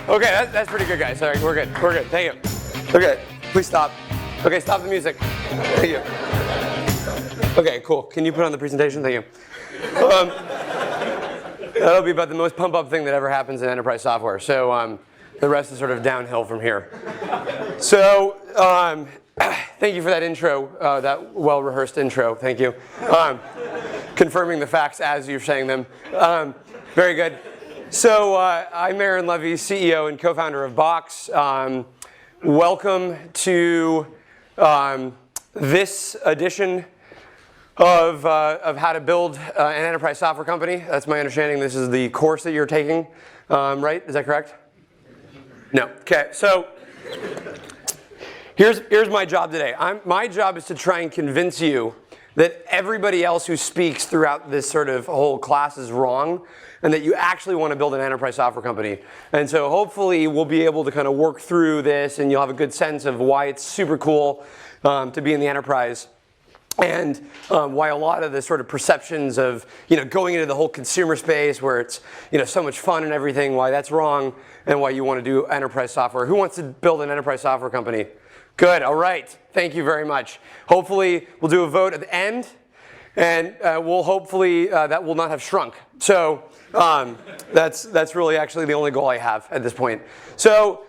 Okay, that's pretty good, guys. All right, we're good. We're good. Thank you. Okay, please stop. Okay, stop the music. Thank you. Okay, cool. Can you put on the presentation? Thank you. That'll be about the most pump-up thing that ever happens in enterprise software. So the rest is sort of downhill from here. So thank you for that intro, that well-rehearsed intro. Thank you. Confirming the facts as you're saying them. Very good. So I'm Aaron Levie, CEO and co-founder of BOX. Welcome to this edition of how to build an enterprise software company. That's my understanding. This is the course that you're taking, right? Is that correct? No. Okay. So here's my job today. My job is to try and convince you that everybody else who speaks throughout this sort of whole class is wrong, and that you actually want to build an enterprise software company. And so hopefully we'll be able to kind of work through this, and you'll have a good sense of why it's super cool to be in the enterprise. And why a lot of the sort of perceptions of going into the whole consumer space where it's so much fun and everything, why that's wrong, and why you want to do enterprise software. Who wants to build an enterprise software company? Good. All right. Thank you very much. Hopefully we'll do a vote at the end, and we'll hopefully that will not have shrunk. So that's really actually the only goal I have at this point. So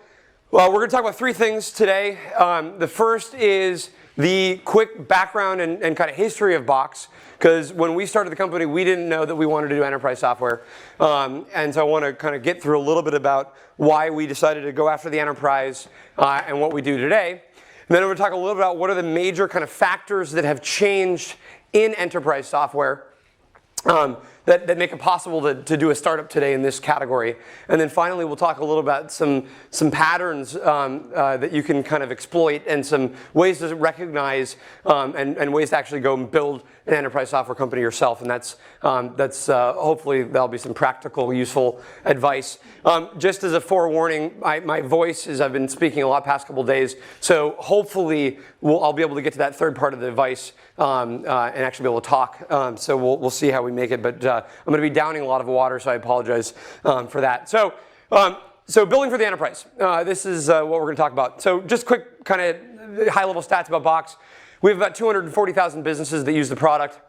we're going to talk about three things today. The first is the quick background and kind of history of BOX, because when we started the company, we didn't know that we wanted to do enterprise software. And so I want to kind of get through a little bit about why we decided to go after the enterprise and what we do today. And then I'm going to talk a little bit about what are the major kind of factors that have changed in enterprise software that make it possible to do a startup today in this category. And then finally, we'll talk a little about some patterns that you can kind of exploit, and some ways to recognize and ways to actually go and build an enterprise software company yourself. And that's hopefully that'll be some practical, useful advice. Just as a forewarning, my voice is, I've been speaking a lot past couple days, so hopefully I'll be able to get to that third part of the advice and actually be able to talk. So we'll see how we make it, but I'm going to be downing a lot of water, so I apologize for that. So building for the enterprise. This is what we're going to talk about. So just quick kind of high-level stats about BOX. We have about 240,000 businesses that use the product.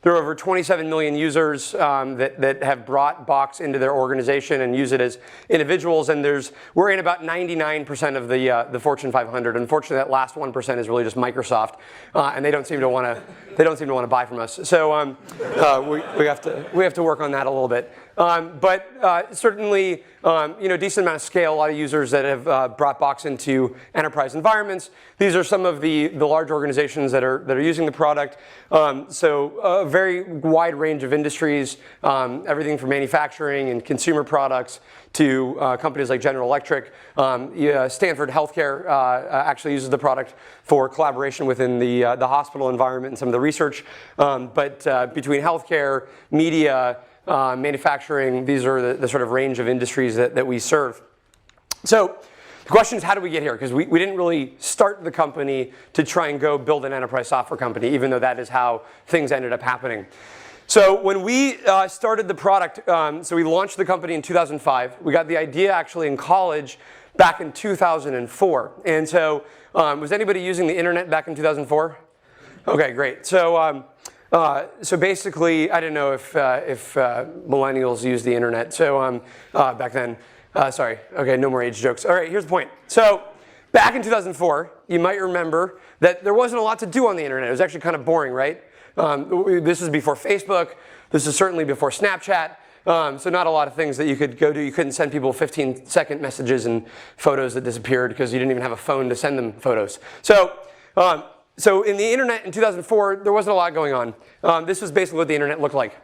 There are over 27 million users that have brought BOX into their organization and use it as individuals. And we're in about 99% of the Fortune 500. Unfortunately, that last 1% is really just Microsoft, and they don't seem to want to buy from us. So we have to work on that a little bit. But certainly, decent amount of scale. A lot of users that have brought BOX into enterprise environments. These are some of the large organizations that are using the product. So a very wide range of industries, everything from manufacturing and consumer products to companies like General Electric. Stanford Healthcare actually uses the product for collaboration within the hospital environment and some of the research. But between healthcare, media, manufacturing, these are the sort of range of industries that we serve. So the question is, how did we get here? Because we didn't really start the company to try and go build an enterprise software company, even though that is how things ended up happening. So when we started the product, so we launched the company in 2005. We got the idea actually in college back in 2004. And so was anybody using the internet back in 2004? Okay, great. So basically, I didn't know if millennials use the internet. So back then, sorry. Okay, no more age jokes. All right, here's the point. So back in 2004, you might remember that there wasn't a lot to do on the internet. It was actually kind of boring, right? This is before Facebook. This is certainly before Snapchat. So not a lot of things that you could go do. You couldn't send people 15-second messages and photos that disappeared because you didn't even have a phone to send them photos. So in the internet in 2004, there wasn't a lot going on. This was basically what the internet looked like.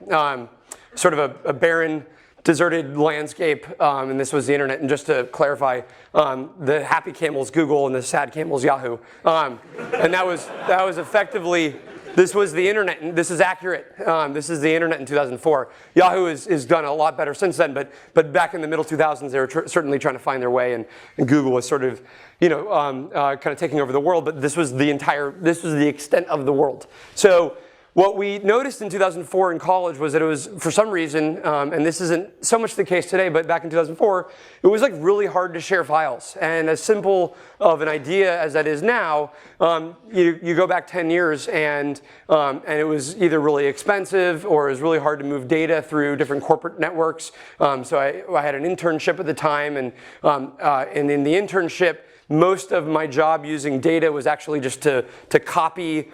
Sort of a barren, deserted landscape, and this was the internet. And just to clarify, the happy camel's Google and the sad camel's Yahoo. And that was effectively, this was the internet, and this is accurate. This is the internet in 2004. Yahoo has done a lot better since then, but back in the middle 2000s, they were certainly trying to find their way, and Google was sort of, kind of taking over the world. But this was the extent of the world. So what we noticed in 2004 in college was that it was, for some reason, and this isn't so much the case today, but back in 2004, it was like really hard to share files. And as simple of an idea as that is now, you go back 10 years and it was either really expensive or it was really hard to move data through different corporate networks. So I had an internship at the time, and in the internship, most of my job using data was actually just to copy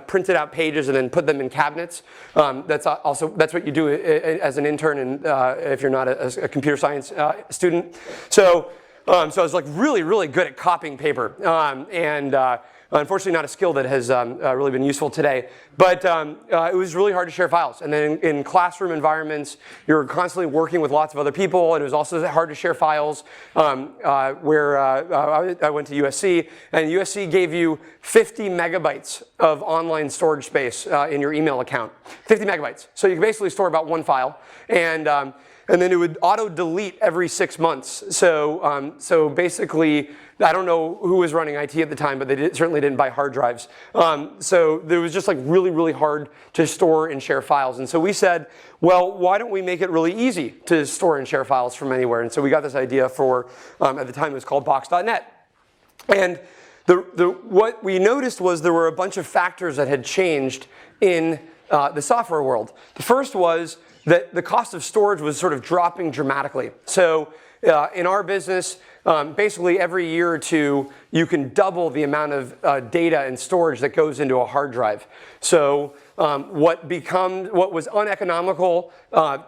printed out pages and then put them in cabinets. That's what you do as an intern, and if you're not a computer science student. So I was like really good at copying paper, and unfortunately not a skill that has really been useful today. But it was really hard to share files. And then in classroom environments, you're constantly working with lots of other people, and it was also hard to share files. Where I went to USC, and USC gave you 50 megabytes of online storage space in your email account. 50 megabytes. So you can basically store about one file. And then it would auto-delete every 6 months. So basically, I don't know who was running IT at the time, but they certainly didn't buy hard drives. So it was just like really hard to store and share files. And so we said, well, why don't we make it really easy to store and share files from anywhere? And so we got this idea for, at the time it was called box.net. And what we noticed was there were a bunch of factors that had changed in the software world. The first was that the cost of storage was sort of dropping dramatically. So in our business, basically every year or two, you can double the amount of data and storage that goes into a hard drive. So what was uneconomical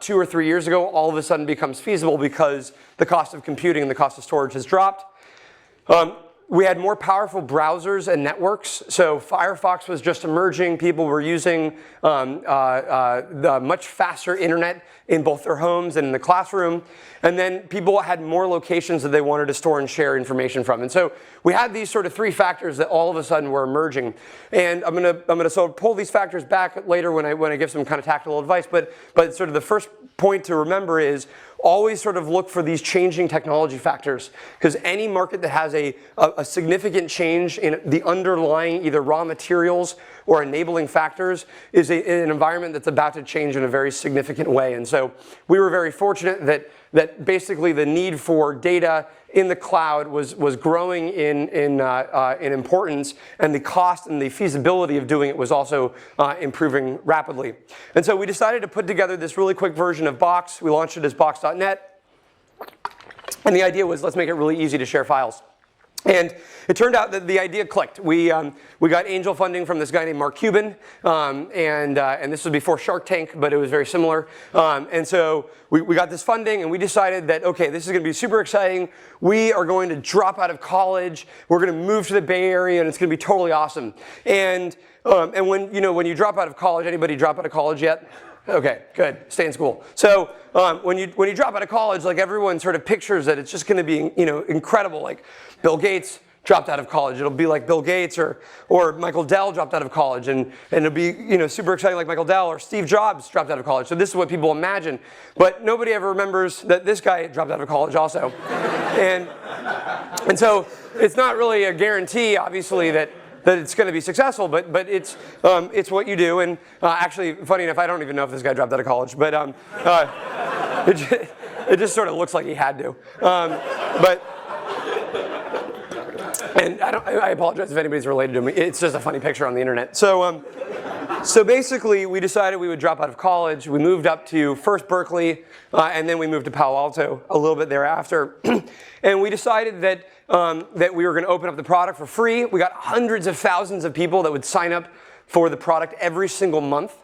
2 or 3 years ago, all of a sudden becomes feasible because the cost of computing and the cost of storage has dropped. We had more powerful browsers and networks. So Firefox was just emerging. People were using the much faster internet in both their homes and in the classroom. And then people had more locations that they wanted to store and share information from. And so we had these sort of 3 factors that all of a sudden were emerging. And I'm gonna sort of pull these factors back later when I give some kind of tactical advice. But sort of the first point to remember is always sort of look for these changing technology factors, because any market that has a significant change in the underlying either raw materials or enabling factors is an environment that's about to change in a very significant way. And so we were very fortunate that basically the need for data in the cloud was growing in importance, and the cost and the feasibility of doing it was also improving rapidly. And so we decided to put together this really quick version of Box. We launched it as box.net, and the idea was let's make it really easy to share files. And it turned out that the idea clicked. We got angel funding from this guy named Mark Cuban, and this was before Shark Tank, but it was very similar. And so we got this funding, and we decided that, okay, this is going to be super exciting. We are going to drop out of college. We're going to move to the Bay Area, and it's going to be totally awesome. And when you drop out of college, anybody drop out of college yet? Okay, good. Stay in school. So when you drop out of college, like everyone sort of pictures that it's just going to be incredible. Like Bill Gates dropped out of college. It'll be like Bill Gates or Michael Dell dropped out of college, and it'll be super exciting like Michael Dell, or Steve Jobs dropped out of college. So this is what people imagine, but nobody ever remembers that this guy dropped out of college also, and so it's not really a guarantee, obviously, that it's going to be successful, but it's what you do. And actually, funny enough, I don't even know if this guy dropped out of college, but it just sort of looks like he had to. And I apologize if anybody's related to me. It's just a funny picture on the internet. So basically, we decided we would drop out of college. We moved up to first Berkeley, and then we moved to Palo Alto a little bit thereafter. And we decided that we were going to open up the product for free. We got hundreds of thousands of people that would sign up for the product every single month.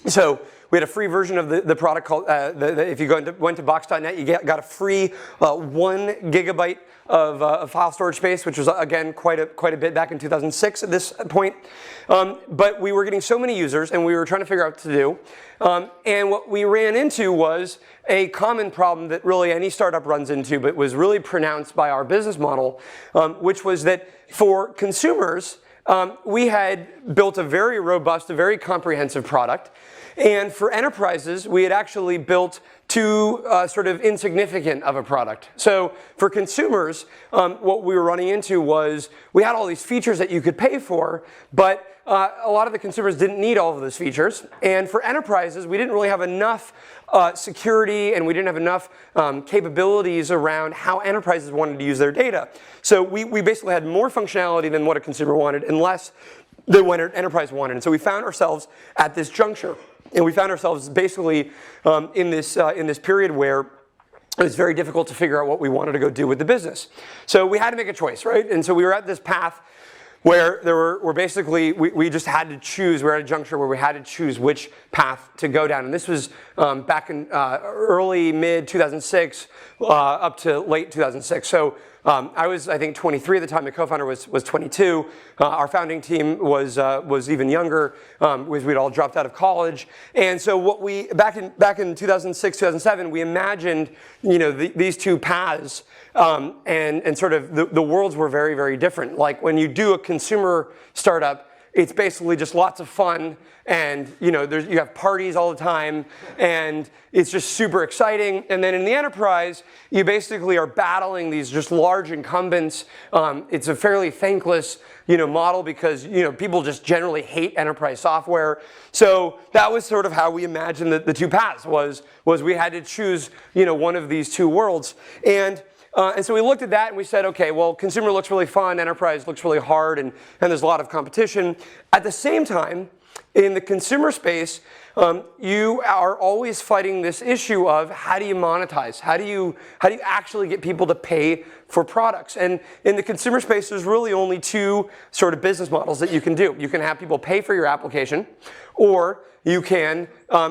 So we had a free version of the product called, if you went to box.net, you got a free 1 gigabyte of file storage space, which was, again, quite a bit back in 2006 at this point. But we were getting so many users, and we were trying to figure out what to do. And what we ran into was a common problem that really any startup runs into, but was really pronounced by our business model, which was that for consumers, we had built a very robust, a very comprehensive product. And for enterprises, we had actually built too sort of insignificant of a product. So for consumers, what we were running into was we had all these features that you could pay for, but a lot of the consumers didn't need all of those features. And for enterprises, we didn't really have enough security, and we didn't have enough capabilities around how enterprises wanted to use their data. So we basically had more functionality than what a consumer wanted and less than what an enterprise wanted. And so we found ourselves at this juncture. And we found ourselves basically in this period where it was very difficult to figure out what we wanted to go do with the business. So we had to make a choice, right? And so we were at this path where we just had to choose. We were at a juncture where we had to choose which path to go down. And this was back in early, mid 2006 up to late 2006. So I was, I think, 23 at the time. My co-founder was 22. Our founding team was even younger. We'd all dropped out of college. And so what we, back in 2006, 2007, we imagined, these two paths. And sort of the worlds were very, very different. Like when you do a consumer startup, it's basically just lots of fun, and you have parties all the time, and it's just super exciting. And then in the enterprise, you basically are battling these just large incumbents. It's a fairly thankless model because people just generally hate enterprise software. So that was sort of how we imagined the two paths was we had to choose one of these two worlds. And so we looked at that and we said, okay, well, consumer looks really fun, enterprise looks really hard, and there's a lot of competition. At the same time, in the consumer space, you are always fighting this issue of how do you monetize? How do you actually get people to pay for products? And in the consumer space, there's really only two sort of business models that you can do. You can have people pay for your application, or you can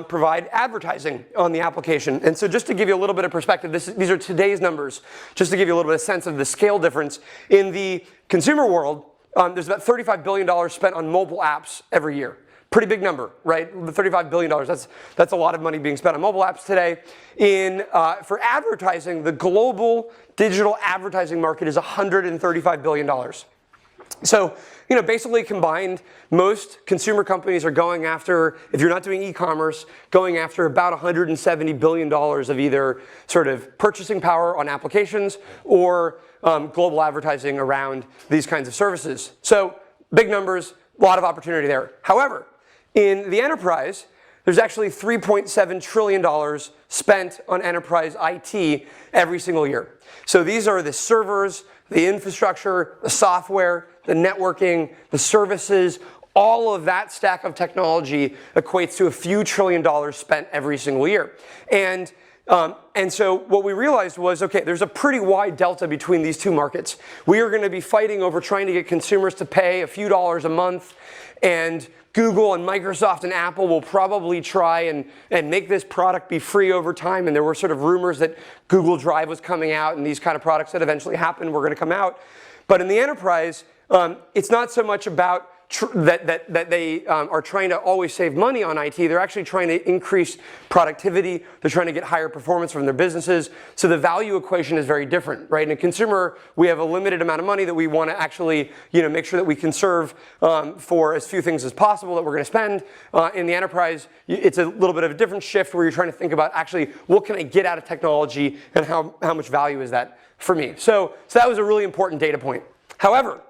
provide advertising on the application. And so just to give you a little bit of perspective, these are today's numbers, just to give you a little bit of sense of the scale difference. In the consumer world, there's about $35 billion spent on mobile apps every year. Pretty big number, right? The $35 billion, that's a lot of money being spent on mobile apps today. For advertising, the global digital advertising market is $135 billion. So, basically combined, most consumer companies are going after, if you're not doing e-commerce, going after about $170 billion of either sort of purchasing power on applications or global advertising around these kinds of services. So, big numbers, a lot of opportunity there. However, in the enterprise, there's actually $3.7 trillion spent on enterprise IT every single year. So these are the servers, the infrastructure, the software, the networking, the services. All of that stack of technology equates to a few $1 trillion spent every single year. And so what we realized was, okay, there's a pretty wide delta between these two markets. We are going to be fighting over trying to get consumers to pay a few dollars a month, and Google and Microsoft and Apple will probably try and make this product be free over time. And there were sort of rumors that Google Drive was coming out, and these kind of products that eventually happened were going to come out. But in the enterprise, it's not so much about that they are trying to always save money on IT. They're actually trying to increase productivity. They're trying to get higher performance from their businesses. So the value equation is very different, right? In a consumer, we have a limited amount of money that we want to actually, make sure that we conserve for as few things as possible that we're going to spend. In the enterprise, it's a little bit of a different shift where you're trying to think about actually what can I get out of technology and how much value is that for me. So that was a really important data point. However,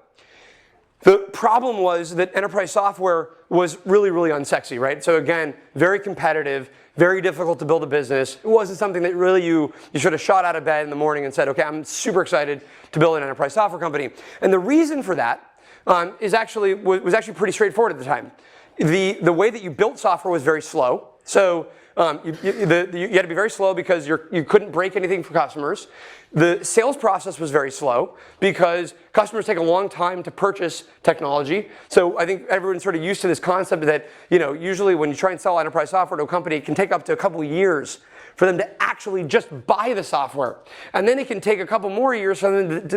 the problem was that enterprise software was really, really unsexy, right? So again, very competitive, very difficult to build a business. It wasn't something that really you should have shot out of bed in the morning and said, okay, I'm super excited to build an enterprise software company. And the reason for that was actually pretty straightforward at the time. The way that you built software was very slow. So you had to be very slow because you couldn't break anything for customers. The sales process was very slow because customers take a long time to purchase technology. So I think everyone's sort of used to this concept that usually when you try and sell enterprise software to a company, it can take up to a couple of years for them to actually just buy the software. And then it can take a couple more years for them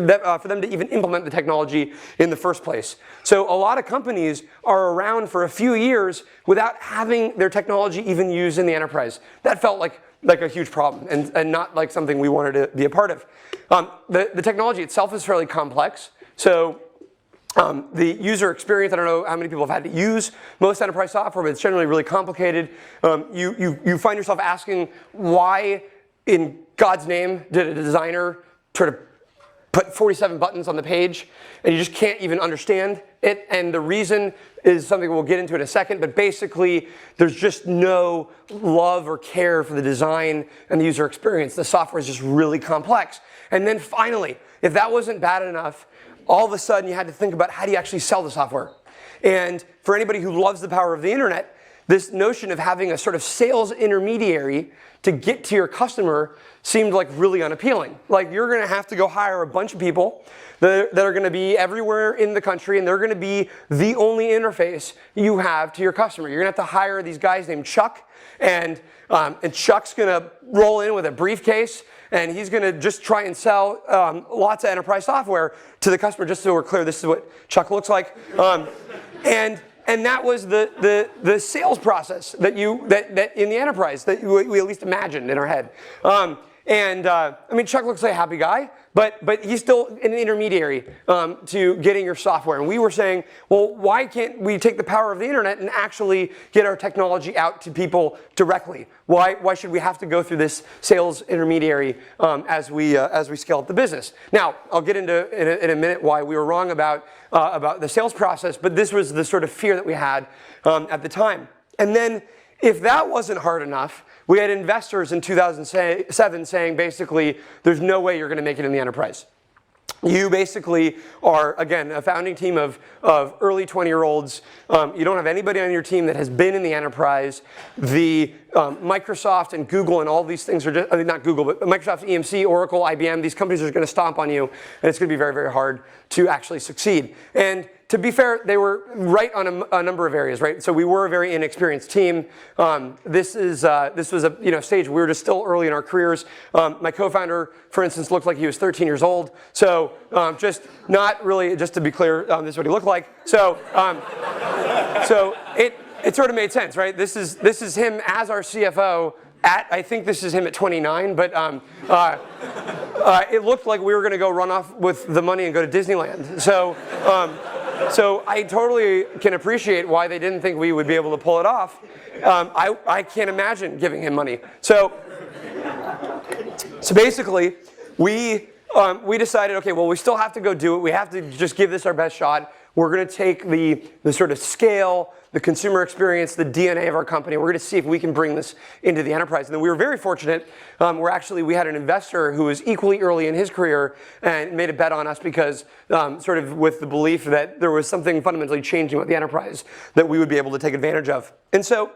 to even implement the technology in the first place. So a lot of companies are around for a few years without having their technology even used in the enterprise. That felt like a huge problem and not like something we wanted to be a part of. The technology itself is fairly complex. So the user experience, I don't know how many people have had to use most enterprise software, but it's generally really complicated. You find yourself asking, why in God's name did a designer sort of put 47 buttons on the page, and you just can't even understand it? And the reason is something we'll get into in a second, but basically there's just no love or care for the design and the user experience. The software is just really complex. And then finally, if that wasn't bad enough, all of a sudden you had to think about, how do you actually sell the software? And for anybody who loves the power of the internet, this notion of having a sort of sales intermediary to get to your customer seemed like really unappealing. Like, you're going to have to go hire a bunch of people that are going to be everywhere in the country, and they're going to be the only interface you have to your customer. You're going to have to hire these guys named Chuck, and Chuck's going to roll in with a briefcase, and he's going to just try and sell lots of enterprise software to the customer. Just so we're clear, this is what Chuck looks like. And that was the sales process that in the enterprise that we at least imagined in our head. I mean, Chuck looks like a happy guy, but he's still an intermediary to getting your software. And we were saying, well, why can't we take the power of the internet and actually get our technology out to people directly? Why should we have to go through this sales intermediary as we scale up the business? Now, I'll get into in a minute why we were wrong about the sales process, but this was the sort of fear that we had at the time. And then, if that wasn't hard enough, we had investors in 2007 saying, basically, there's no way you're going to make it in the enterprise. You basically are, again, a founding team of early 20-year-olds. You don't have anybody on your team that has been in the enterprise. The Microsoft and Google and all these things are just, I mean, not Google, but Microsoft, EMC, Oracle, IBM, these companies are going to stomp on you, and it's going to be very, very hard to actually succeed. And to be fair, they were right on a number of areas, right? So we were a very inexperienced team. This was a stage we were just still early in our careers. My co-founder, for instance, looked like he was 13 years old. So just not really, just to be clear, this is what he looked like. So it sort of made sense, right? This is him as our CFO. I think this is him at 29, but it looked like we were going to go run off with the money and go to Disneyland. So I totally can appreciate why they didn't think we would be able to pull it off. I can't imagine giving him money. So basically, we decided, okay, well, we still have to go do it. We have to just give this our best shot. We're going to take the sort of scale, the consumer experience, the DNA of our company. We're going to see if we can bring this into the enterprise. And then we were very fortunate. We had an investor who was equally early in his career and made a bet on us because sort of with the belief that there was something fundamentally changing with the enterprise that we would be able to take advantage of. And so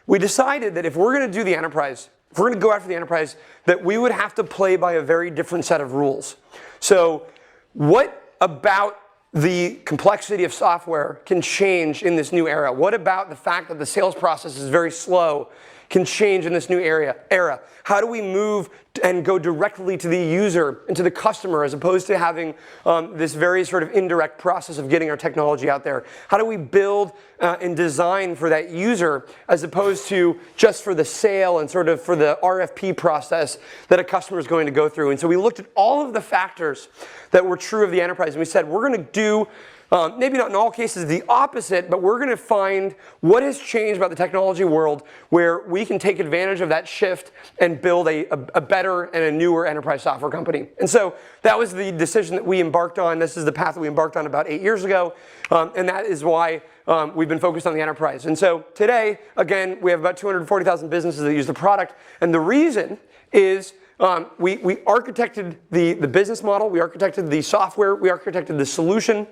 we decided that if we're going to do the enterprise, if we're going to go after the enterprise, that we would have to play by a very different set of rules. So what about the complexity of software can change in this new era? What about the fact that the sales process is very slow can change in this new era? How do we move and go directly to the user and to the customer as opposed to having this very sort of indirect process of getting our technology out there? How do we build and design for that user as opposed to just for the sale and sort of for the RFP process that a customer is going to go through? And so we looked at all of the factors that were true of the enterprise, and we said, we're going to do maybe not in all cases the opposite, but we're going to find what has changed about the technology world where we can take advantage of that shift and build a better and a newer enterprise software company. And so that was the decision that we embarked on. This is the path that we embarked on about 8 years ago, and that is why we've been focused on the enterprise. And so today, again, we have about 240,000 businesses that use the product, and the reason is we architected the business model, we architected the software, we architected the solution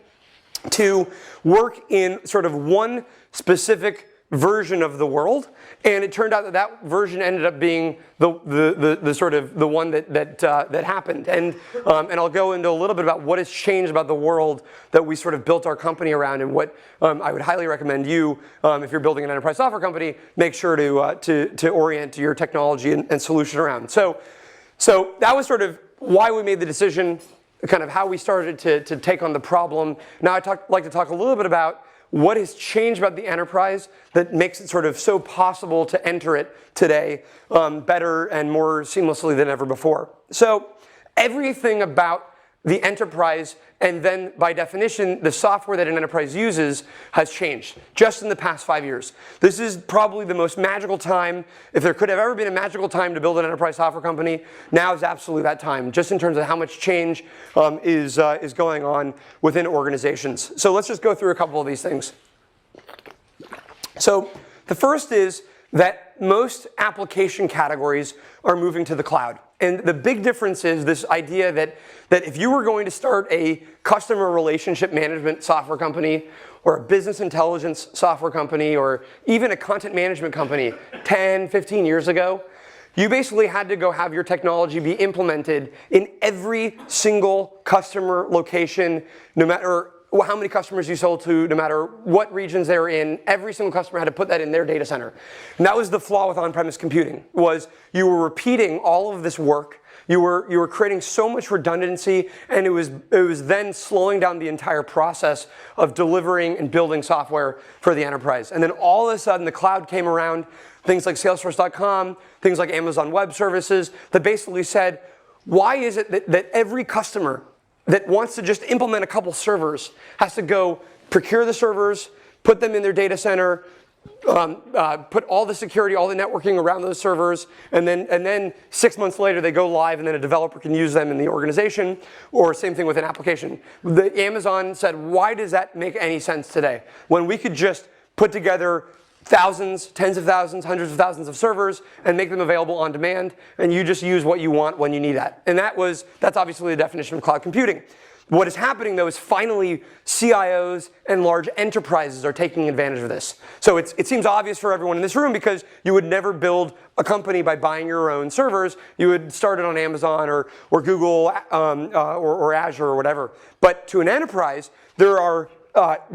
to work in sort of one specific version of the world, and it turned out that version ended up being the sort of the one that happened. And I'll go into a little bit about what has changed about the world that we sort of built our company around, and what I would highly recommend you, if you're building an enterprise software company, make sure to orient your technology and solution around. So that was sort of why we made the decision, kind of how we started to take on the problem. Now I'd like to talk a little bit about what has changed about the enterprise that makes it sort of so possible to enter it today better and more seamlessly than ever before. So everything about the enterprise, and then by definition, the software that an enterprise uses has changed just in the past 5 years. This is probably the most magical time. If there could have ever been a magical time to build an enterprise software company, now is absolutely that time, just in terms of how much change is going on within organizations. So let's just go through a couple of these things. So the first is that most application categories are moving to the cloud. And the big difference is this idea that if you were going to start a customer relationship management software company, or a business intelligence software company, or even a content management company 10, 15 years ago, you basically had to go have your technology be implemented in every single customer location, no matter how many customers you sold to, no matter what regions they were in. Every single customer had to put that in their data center. And that was the flaw with on-premise computing, was you were repeating all of this work. You were creating so much redundancy, and it was then slowing down the entire process of delivering and building software for the enterprise. And then all of a sudden the cloud came around, things like Salesforce.com, things like Amazon Web Services, that basically said, why is it that every customer that wants to just implement a couple servers has to go procure the servers, put them in their data center, put all the security, all the networking around those servers, and then 6 months later they go live, and then a developer can use them in the organization, or same thing with an application. Amazon said, why does that make any sense today, when we could just put together thousands, tens of thousands, hundreds of thousands of servers and make them available on demand, and you just use what you want when you need that. And that's obviously the definition of cloud computing. What is happening though is finally CIOs and large enterprises are taking advantage of this. So it seems obvious for everyone in this room, because you would never build a company by buying your own servers. You would start it on Amazon or Google or Azure or whatever. But to an enterprise, there are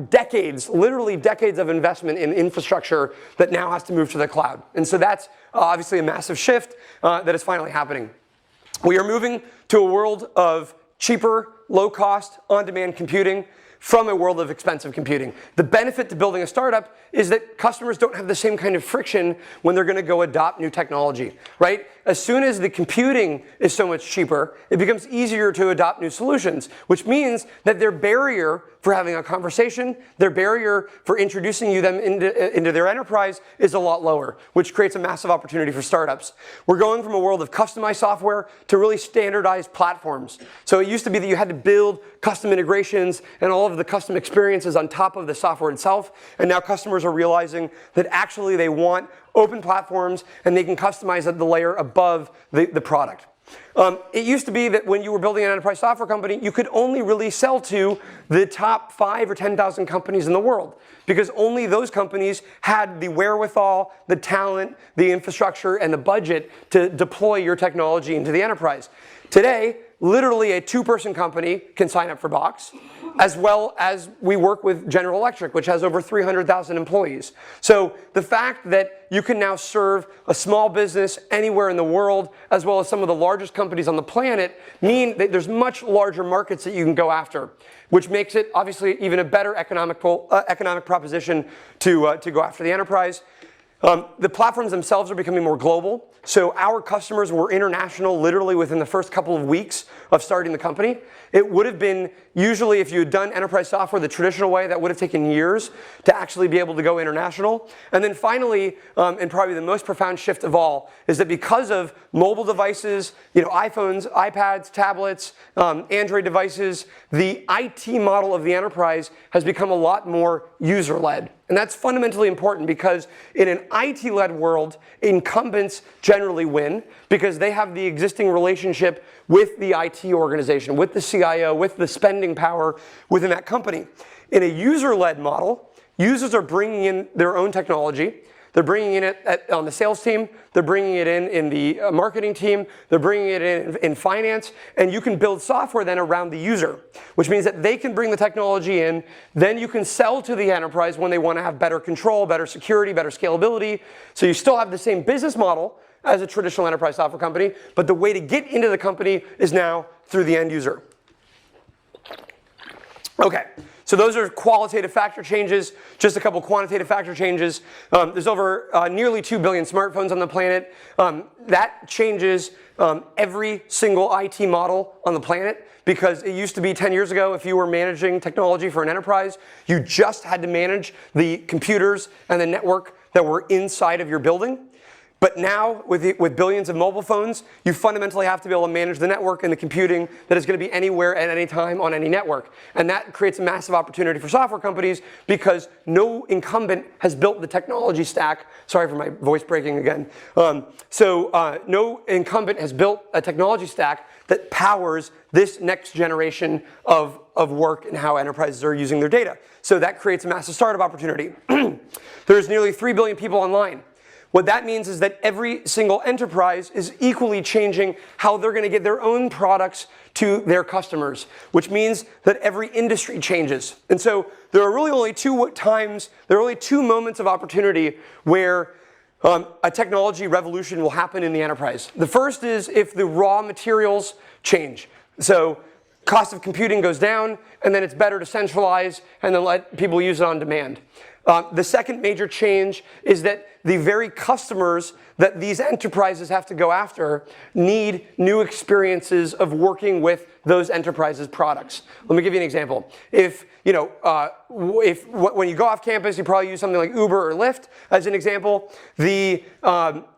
decades, literally decades of investment in infrastructure that now has to move to the cloud. And so that's obviously a massive shift that is finally happening. We are moving to a world of cheaper, low-cost, on-demand computing from a world of expensive computing. The benefit to building a startup is that customers don't have the same kind of friction when they're going to go adopt new technology, right? As soon as the computing is so much cheaper, it becomes easier to adopt new solutions, which means that their barrier for having a conversation, their barrier for introducing them into their enterprise is a lot lower, which creates a massive opportunity for startups. We're going from a world of customized software to really standardized platforms. So it used to be that you had to build custom integrations and all of the custom experiences on top of the software itself, and now customers are realizing that actually they want open platforms and they can customize at the layer above the product. It used to be that when you were building an enterprise software company, you could only really sell to the top 5 or 10,000 companies in the world, because only those companies had the wherewithal, the talent, the infrastructure, and the budget to deploy your technology into the enterprise. Today, literally a 2-person company can sign up for BOX, as well as we work with General Electric, which has over 300,000 employees. So the fact that you can now serve a small business anywhere in the world, as well as some of the largest companies on the planet, mean that there's much larger markets that you can go after, which makes it obviously even a better economic proposition to go after the enterprise. The platforms themselves are becoming more global. So our customers were international literally within the first couple of weeks of starting the company. It would have been, usually if you had done enterprise software the traditional way, that would have taken years to actually be able to go international. And then finally, and probably the most profound shift of all, is that because of mobile devices, iPhones, iPads, tablets, Android devices, the IT model of the enterprise has become a lot more user-led. And that's fundamentally important, because in an IT-led world, incumbents generally win, because they have the existing relationship with the IT organization, with the CIO, with the spending power within that company. In a user-led model, users are bringing in their own technology. They're bringing in it on the sales team, they're bringing it in the marketing team, they're bringing it in finance, and you can build software then around the user, which means that they can bring the technology in, then you can sell to the enterprise when they want to have better control, better security, better scalability. So you still have the same business model as a traditional enterprise software company, but the way to get into the company is now through the end user. Okay, So those are qualitative factor changes, just a couple quantitative factor changes. There's over nearly 2 billion smartphones on the planet. That changes every single IT model on the planet, because it used to be 10 years ago, if you were managing technology for an enterprise, you just had to manage the computers and the network that were inside of your building. But now, with billions of mobile phones, you fundamentally have to be able to manage the network and the computing that is going to be anywhere at any time on any network. And that creates a massive opportunity for software companies, because no incumbent has built the technology stack. Sorry for my voice breaking again. No incumbent has built a technology stack that powers this next generation of work and how enterprises are using their data. So that creates a massive startup opportunity. There's nearly 3 billion people online. What that means is that every single enterprise is equally changing how they're going to get their own products to their customers, which means that every industry changes. And so there are really only two moments of opportunity where a technology revolution will happen in the enterprise. The first is if the raw materials change. So cost of computing goes down, and then it's better to centralize and then let people use it on demand. The second major change is that the very customers that these enterprises have to go after need new experiences of working with those enterprises' products. Let me give you an example. When you go off campus, you probably use something like Uber or Lyft as an example. If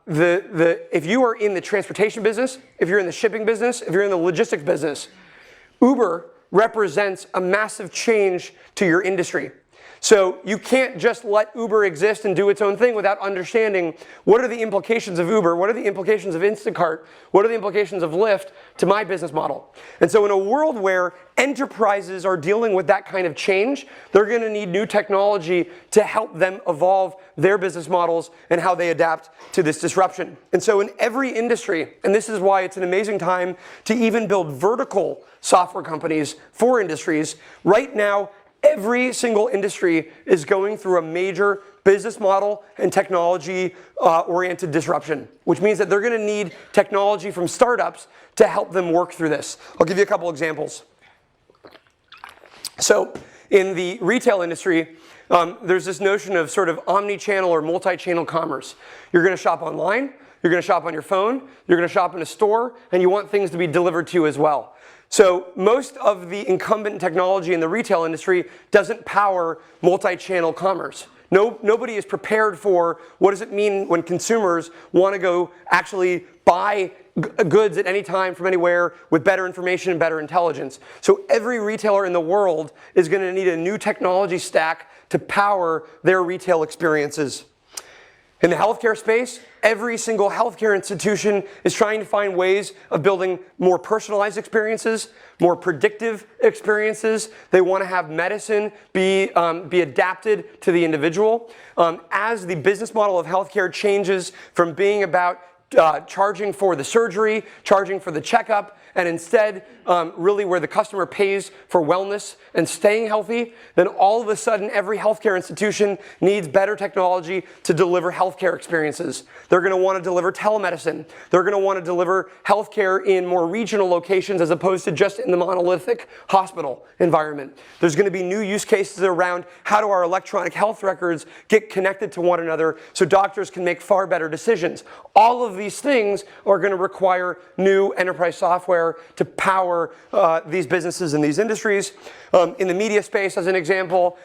you are in the transportation business, if you're in the shipping business, if you're in the logistics business, Uber represents a massive change to your industry. So you can't just let Uber exist and do its own thing without understanding what are the implications of Uber, what are the implications of Instacart, what are the implications of Lyft to my business model. And so in a world where enterprises are dealing with that kind of change, they're going to need new technology to help them evolve their business models and how they adapt to this disruption. And so in every industry, and this is why it's an amazing time to even build vertical software companies for industries, right now, every single industry is going through a major business model and technology-oriented disruption, which means that they're going to need technology from startups to help them work through this. I'll give you a couple examples. So in the retail industry, there's this notion of sort of omni-channel or multi-channel commerce. You're going to shop online, you're going to shop on your phone, you're going to shop in a store, and you want things to be delivered to you as well. So most of the incumbent technology in the retail industry doesn't power multi-channel commerce. Nobody is prepared for what does it mean when consumers want to go actually buy goods at any time from anywhere with better information and better intelligence. So every retailer in the world is going to need a new technology stack to power their retail experiences. In the healthcare space, every single healthcare institution is trying to find ways of building more personalized experiences, more predictive experiences. They want to have medicine be adapted to the individual. As the business model of healthcare changes from being about charging for the surgery, charging for the checkup, and instead really where the customer pays for wellness and staying healthy, then all of a sudden every healthcare institution needs better technology to deliver healthcare experiences. They're going to want to deliver telemedicine. They're going to want to deliver healthcare in more regional locations as opposed to just in the monolithic hospital environment. There's going to be new use cases around how do our electronic health records get connected to one another so doctors can make far better decisions. All of these things are going to require new enterprise software to power these businesses and these industries. In the media space, as an example,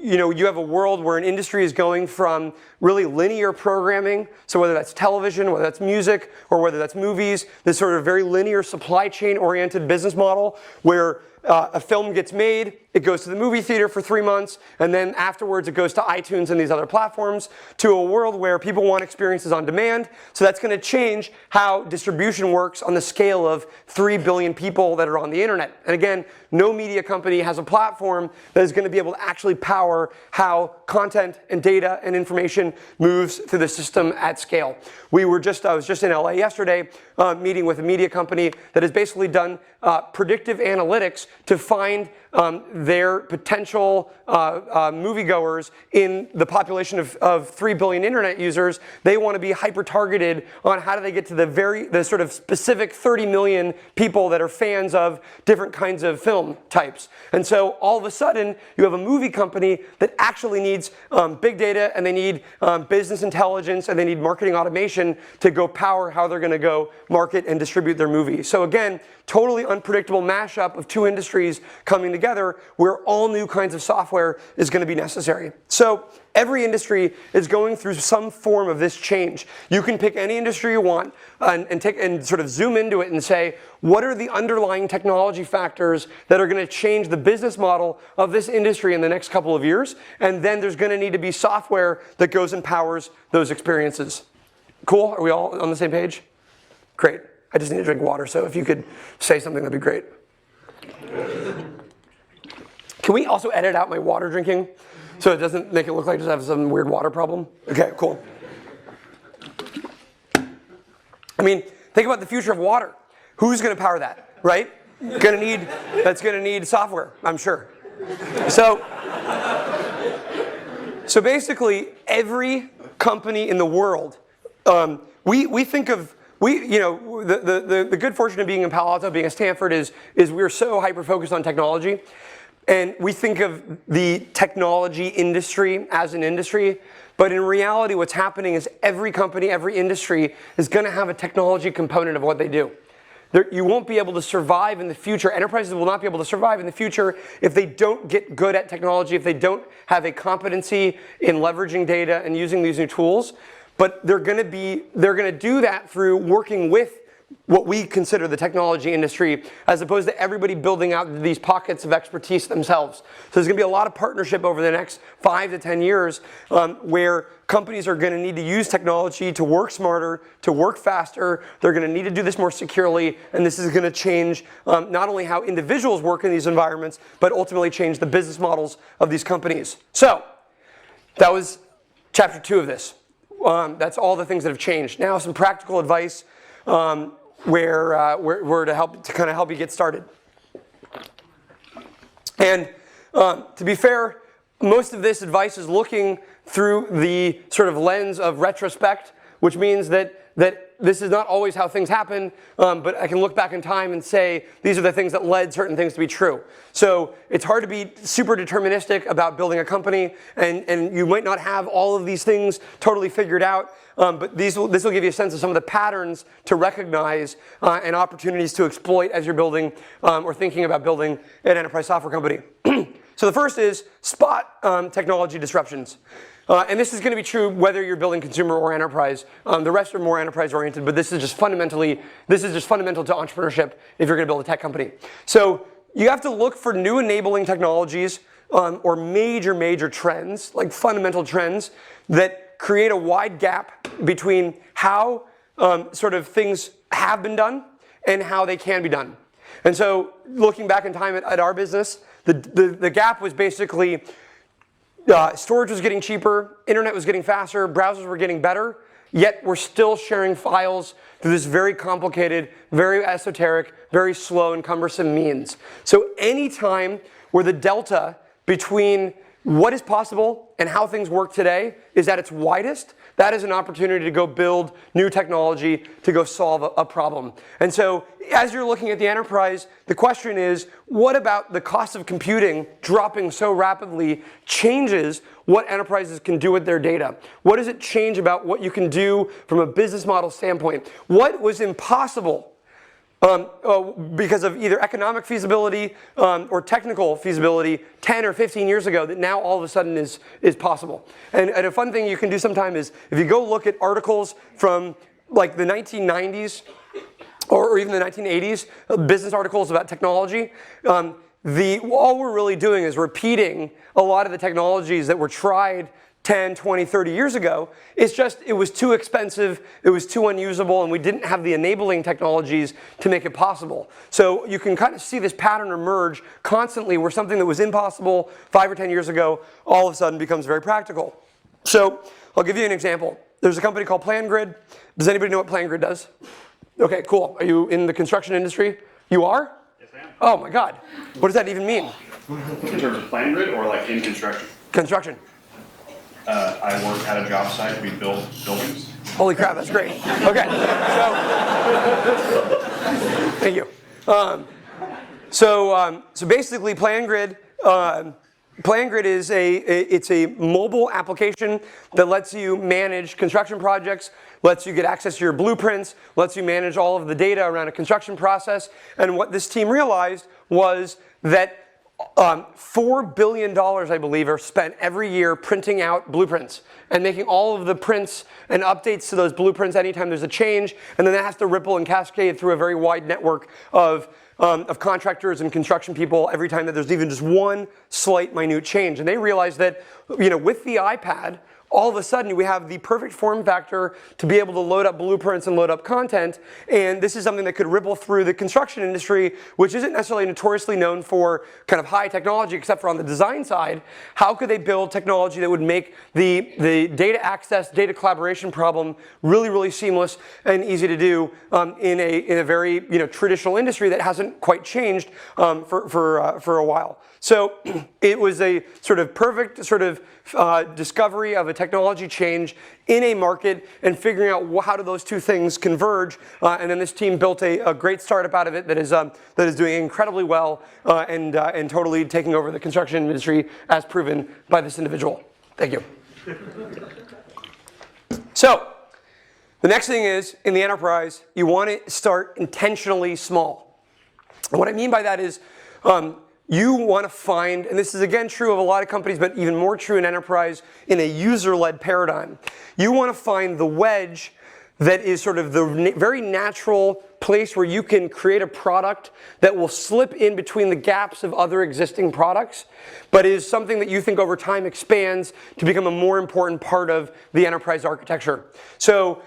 you have a world where an industry is going from really linear programming, so whether that's television, whether that's music, or whether that's movies, this sort of very linear supply chain oriented business model where a film gets made, it goes to the movie theater for 3 months, and then afterwards it goes to iTunes and these other platforms, to a world where people want experiences on demand. So that's going to change how distribution works on the scale of 3 billion people that are on the internet. And again, no media company has a platform that is going to be able to actually power how content and data and information moves through the system at scale. I was just in LA yesterday meeting with a media company that has basically done predictive analytics to find their potential moviegoers in the population of 3 billion internet users. They want to be hyper-targeted on how do they get to the sort of specific 30 million people that are fans of different kinds of film types. And so all of a sudden, you have a movie company that actually needs big data, and they need business intelligence, and they need marketing automation to go power how they're going to go market and distribute their movie. So again, totally unpredictable mashup of two industries coming together where all new kinds of software is going to be necessary. So every industry is going through some form of this change. You can pick any industry you want and sort of zoom into it and say, what are the underlying technology factors that are going to change the business model of this industry in the next couple of years? And then there's going to need to be software that goes and powers those experiences. Cool? Are we all on the same page? Great. I just need to drink water, so if you could say something, that'd be great. Can we also edit out my water drinking so it doesn't make it look like I just have some weird water problem? Okay, cool. I mean, think about the future of water. Who's going to power that, right? That's going to need software, I'm sure. So basically, every company in the world, we think of. The good fortune of being in Palo Alto, being at Stanford, is we're so hyper-focused on technology. And we think of the technology industry as an industry. But in reality, what's happening is every company, every industry is going to have a technology component of what they do. You won't be able to survive in the future. Enterprises will not be able to survive in the future if they don't get good at technology, if they don't have a competency in leveraging data and using these new tools. But they're going to do that through working with what we consider the technology industry, as opposed to everybody building out these pockets of expertise themselves. So there's going to be a lot of partnership over the next 5 to 10 years where companies are going to need to use technology to work smarter, to work faster. They're going to need to do this more securely, and this is going to change not only how individuals work in these environments, but ultimately change the business models of these companies. So that was chapter 2 of this. That's all the things that have changed. Now, some practical advice where to kind of help you get started. And to be fair, most of this advice is looking through the sort of lens of retrospect, which means that this is not always how things happen, but I can look back in time and say these are the things that led certain things to be true. So it's hard to be super deterministic about building a company, and you might not have all of these things totally figured out, but this will give you a sense of some of the patterns to recognize and opportunities to exploit as you're building or thinking about building an enterprise software company. So the first is spot technology disruptions. And this is going to be true whether you're building consumer or enterprise. The rest are more enterprise-oriented, but this is just fundamental to entrepreneurship if you're going to build a tech company. So you have to look for new enabling technologies or major trends, like fundamental trends, that create a wide gap between how sort of things have been done and how they can be done. And so looking back in time at our business, the gap was basically storage was getting cheaper, internet was getting faster, browsers were getting better, yet we're still sharing files through this very complicated, very esoteric, very slow and cumbersome means. So any time where the delta between what is possible and how things work today is at its widest, that is an opportunity to go build new technology to go solve a problem. And so as you're looking at the enterprise, the question is, what about the cost of computing dropping so rapidly changes what enterprises can do with their data? What does it change about what you can do from a business model standpoint? What was impossible because of either economic feasibility or technical feasibility 10 or 15 years ago that now all of a sudden is possible. And a fun thing you can do sometime is if you go look at articles from like the 1990s or even the 1980s, business articles about technology, all we're really doing is repeating a lot of the technologies that were tried 10, 20, 30 years ago. It's just, it was too expensive, it was too unusable, and we didn't have the enabling technologies to make it possible. So you can kind of see this pattern emerge constantly where something that was impossible 5 or 10 years ago all of a sudden becomes very practical. So I'll give you an example. There's a company called PlanGrid. Does anybody know what PlanGrid does? Okay, cool. Are you in the construction industry? You are? Yes, Oh my God. What does that even mean? In terms of plan grid or like in construction? Construction. I work at a job site. We build buildings. Holy crap, that's great. Okay, so thank you. So basically, PlanGrid. PlanGrid is it's a mobile application that lets you manage construction projects, lets you get access to your blueprints, lets you manage all of the data around a construction process. And what this team realized was that $4 billion, I believe, are spent every year printing out blueprints and making all of the prints and updates to those blueprints anytime there's a change, and then that has to ripple and cascade through a very wide network of contractors and construction people every time that there's even just one slight minute change. And they realized that, with the iPad, all of a sudden we have the perfect form factor to be able to load up blueprints and load up content, and this is something that could ripple through the construction industry, which isn't necessarily notoriously known for kind of high technology except for on the design side. How could they build technology that would make the data access, data collaboration problem really, really seamless and easy to do in a very traditional industry that hasn't quite changed for a while. So it was a sort of perfect discovery of a technology change in a market and figuring out how do those two things converge. And then this team built a great startup out of it that is doing incredibly well and totally taking over the construction industry as proven by this individual. Thank you. So the next thing is, in the enterprise, you want to start intentionally small. And what I mean by that is, you want to find, and this is again true of a lot of companies, but even more true in enterprise, in a user-led paradigm. You want to find the wedge that is sort of the very natural place where you can create a product that will slip in between the gaps of other existing products, but is something that you think over time expands to become a more important part of the enterprise architecture. So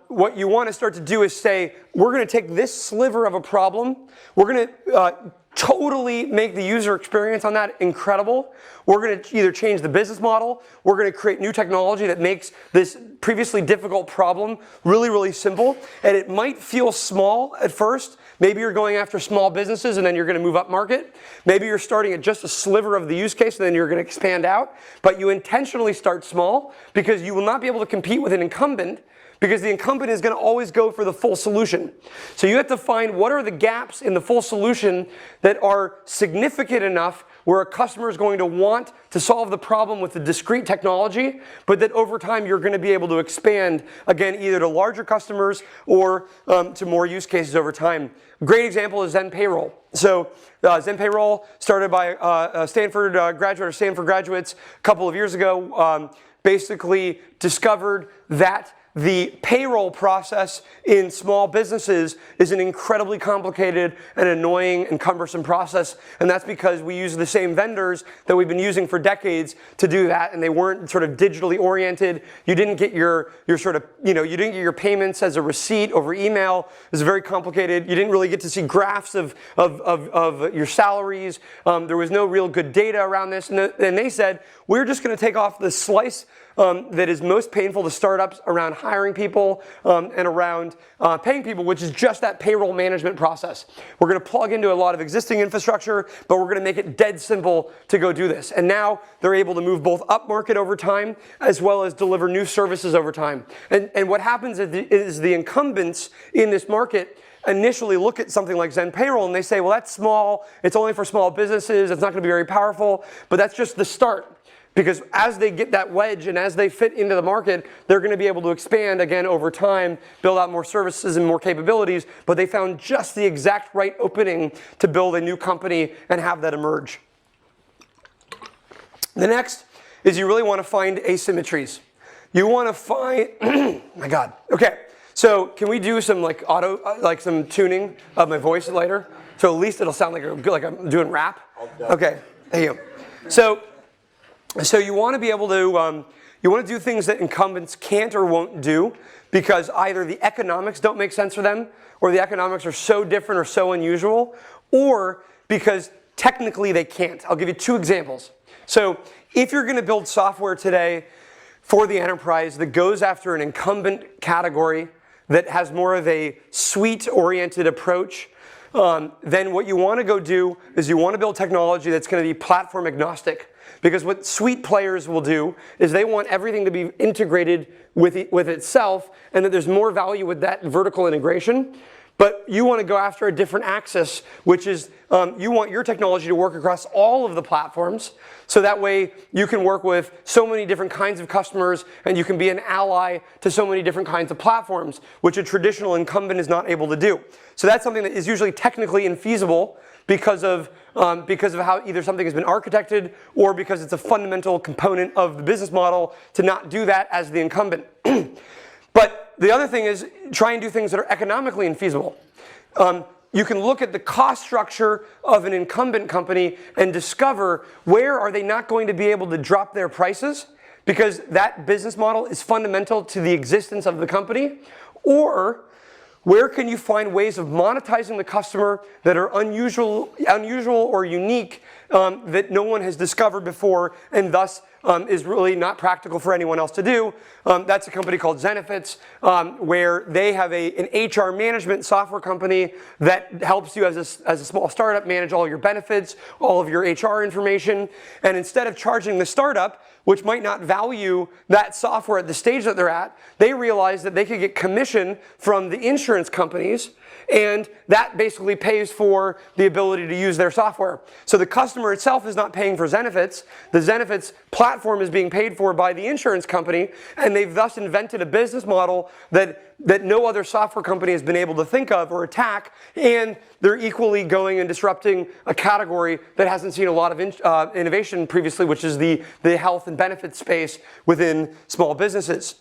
what you want to start to do is say, we're going to take this sliver of a problem, we're going to totally make the user experience on that incredible. We're going to either change the business model, we're going to create new technology that makes this previously difficult problem really, really simple. And it might feel small at first. Maybe you're going after small businesses and then you're going to move up market. Maybe you're starting at just a sliver of the use case and then you're going to expand out. But you intentionally start small because you will not be able to compete with an incumbent, because the incumbent is going to always go for the full solution. So you have to find what are the gaps in the full solution that are significant enough where a customer is going to want to solve the problem with the discrete technology, but that over time you're going to be able to expand, again, either to larger customers or to more use cases over time. A great example is Zen Payroll. So Zen Payroll, started by a Stanford graduate or Stanford graduates a couple of years ago, basically discovered that the payroll process in small businesses is an incredibly complicated and annoying and cumbersome process, and that's because we use the same vendors that we've been using for decades to do that, and they weren't sort of digitally oriented. You didn't get your sort of, you didn't get your payments as a receipt over email. It was very complicated. You didn't really get to see graphs of your salaries. There was no real good data around this, and they said, we're just going to take off the slice that is most painful to startups around hiring people and around paying people, which is just that payroll management process. We're going to plug into a lot of existing infrastructure, but we're going to make it dead simple to go do this. And now they're able to move both up market over time as well as deliver new services over time. And what happens is the incumbents in this market initially look at something like Zen Payroll and they say, well, that's small, it's only for small businesses, it's not going to be very powerful, but that's just the start. Because as they get that wedge and as they fit into the market, they're going to be able to expand again over time, build out more services and more capabilities, but they found just the exact right opening to build a new company and have that emerge. The next is you really want to find asymmetries. You want to find, my God, okay. So can we do some some tuning of my voice later? So at least it'll sound like I'm doing rap. Okay, thank you. So you want to be able to, you want to do things that incumbents can't or won't do because either the economics don't make sense for them, or the economics are so different or so unusual, or because technically they can't. I'll give you two examples. So if you're going to build software today for the enterprise that goes after an incumbent category that has more of a suite-oriented approach, then what you want to go do is you want to build technology that's going to be platform agnostic. Because what suite players will do is they want everything to be integrated with itself, and that there's more value with that vertical integration. But you want to go after a different axis, which is you want your technology to work across all of the platforms, so that way you can work with so many different kinds of customers, and you can be an ally to so many different kinds of platforms, which a traditional incumbent is not able to do. So that's something that is usually technically infeasible because of how either something has been architected or because it's a fundamental component of the business model to not do that as the incumbent. But the other thing is try and do things that are economically infeasible. You can look at the cost structure of an incumbent company and discover where are they not going to be able to drop their prices because that business model is fundamental to the existence of the company, or where can you find ways of monetizing the customer that are unusual or unique that no one has discovered before, and thus is really not practical for anyone else to do. That's a company called Zenefits, where they have an HR management software company that helps you as a small startup manage all your benefits, all of your HR information. And instead of charging the startup, which might not value that software at the stage that they're at, they realized that they could get commission from the insurance companies, and that basically pays for the ability to use their software. So the customer itself is not paying for Zenefits. The Zenefits platform is being paid for by the insurance company, and they've thus invented a business model that no other software company has been able to think of or attack, and they're equally going and disrupting a category that hasn't seen a lot of innovation previously, which is the health and benefits space within small businesses.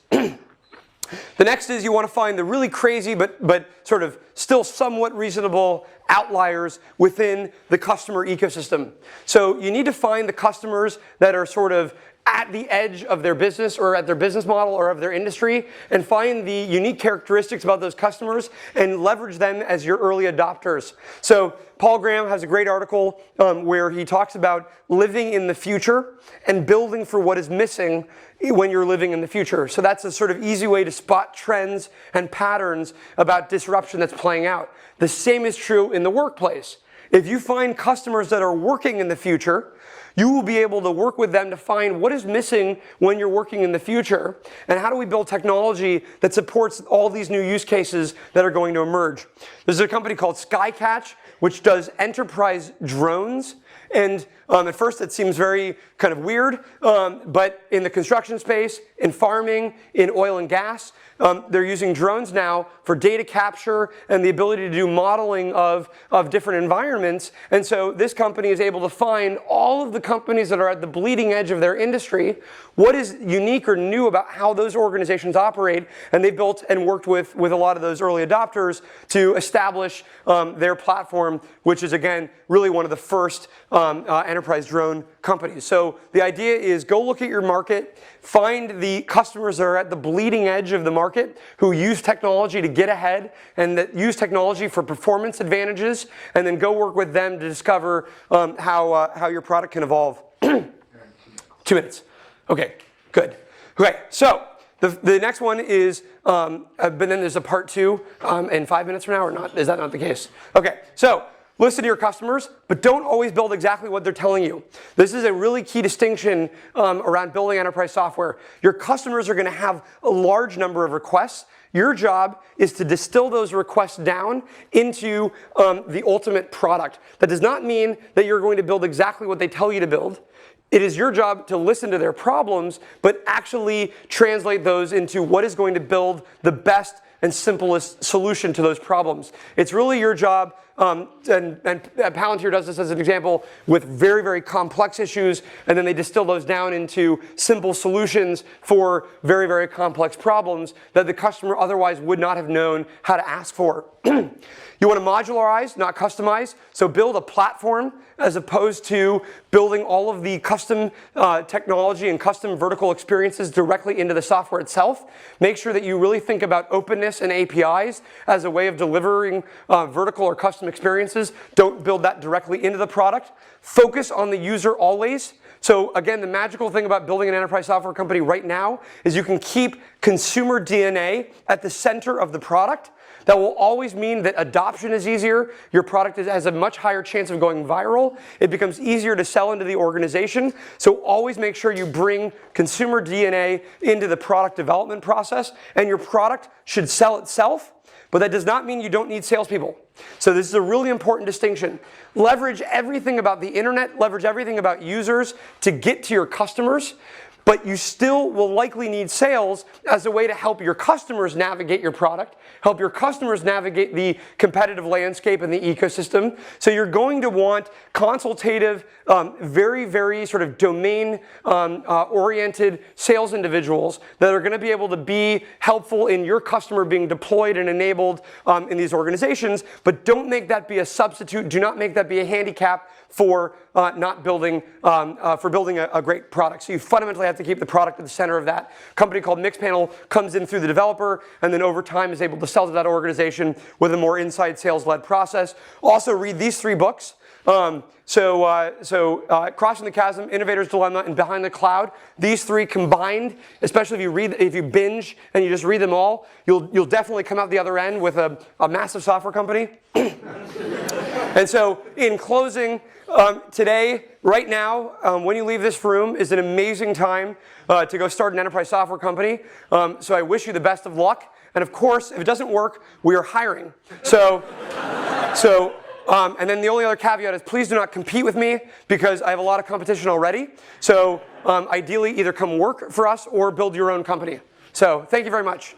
The next is you want to find the really crazy but sort of still somewhat reasonable outliers within the customer ecosystem. So you need to find the customers that are sort of at the edge of their business or at their business model or of their industry, and find the unique characteristics about those customers and leverage them as your early adopters. So Paul Graham has a great article where he talks about living in the future and building for what is missing when you're living in the future. So that's a sort of easy way to spot trends and patterns about disruption that's playing out. The same is true in the workplace. If you find customers that are working in the future, you will be able to work with them to find what is missing when you're working in the future, and how do we build technology that supports all these new use cases that are going to emerge. There's a company called Skycatch, which does enterprise drones. And at first it seems very kind of weird, but in the construction space, in farming, in oil and gas, they're using drones now for data capture and the ability to do modeling of different environments. And so this company is able to find all of the companies that are at the bleeding edge of their industry, what is unique or new about how those organizations operate, and they built and worked with a lot of those early adopters to establish their platform, which is, again, really one of the first enterprise drone companies. So the idea is go look at your market, find the customers that are at the bleeding edge of the market who use technology to get ahead and that use technology for performance advantages, and then go work with them to discover how your product can evolve. 2 minutes. Okay, good. Okay, so the next one is, but then there's a part 2 in 5 minutes from now, or not? Is that not the case? Okay, so listen to your customers, but don't always build exactly what they're telling you. This is a really key distinction around building enterprise software. Your customers are going to have a large number of requests. Your job is to distill those requests down into the ultimate product. That does not mean that you're going to build exactly what they tell you to build. It is your job to listen to their problems, but actually translate those into what is going to build the best and simplest solution to those problems. It's really your job, and Palantir does this as an example with very, very complex issues, and then they distill those down into simple solutions for very, very complex problems that the customer otherwise would not have known how to ask for. You want to modularize, not customize. So build a platform as opposed to building all of the custom technology and custom vertical experiences directly into the software itself. Make sure that you really think about openness and APIs as a way of delivering vertical or custom experiences. Don't build that directly into the product. Focus on the user always. So again, the magical thing about building an enterprise software company right now is you can keep consumer DNA at the center of the product. That will always mean that adoption is easier. Your product has a much higher chance of going viral. It becomes easier to sell into the organization. So always make sure you bring consumer DNA into the product development process. And your product should sell itself. But that does not mean you don't need salespeople. So this is a really important distinction. Leverage everything about the internet, leverage everything about users to get to your customers. But you still will likely need sales as a way to help your customers navigate your product, help your customers navigate the competitive landscape and the ecosystem. So you're going to want consultative, very, very sort of domain-oriented sales individuals that are going to be able to be helpful in your customer being deployed and enabled in these organizations. But don't make that be a substitute. Do not make that be a handicap for building a great product. So you fundamentally have to keep the product at the center of that. A company called Mixpanel comes in through the developer and then over time is able to sell to that organization with a more inside sales-led process. Also read these 3 books. Crossing the Chasm, Innovator's Dilemma, and Behind the Cloud. These 3 combined, especially if you binge and you just read them all, you'll definitely come out the other end with a massive software company. And so in closing, today, right now, when you leave this room is an amazing time to go start an enterprise software company. So I wish you the best of luck. And of course, if it doesn't work, we are hiring. And then the only other caveat is please do not compete with me because I have a lot of competition already. So ideally, either come work for us or build your own company. So thank you very much.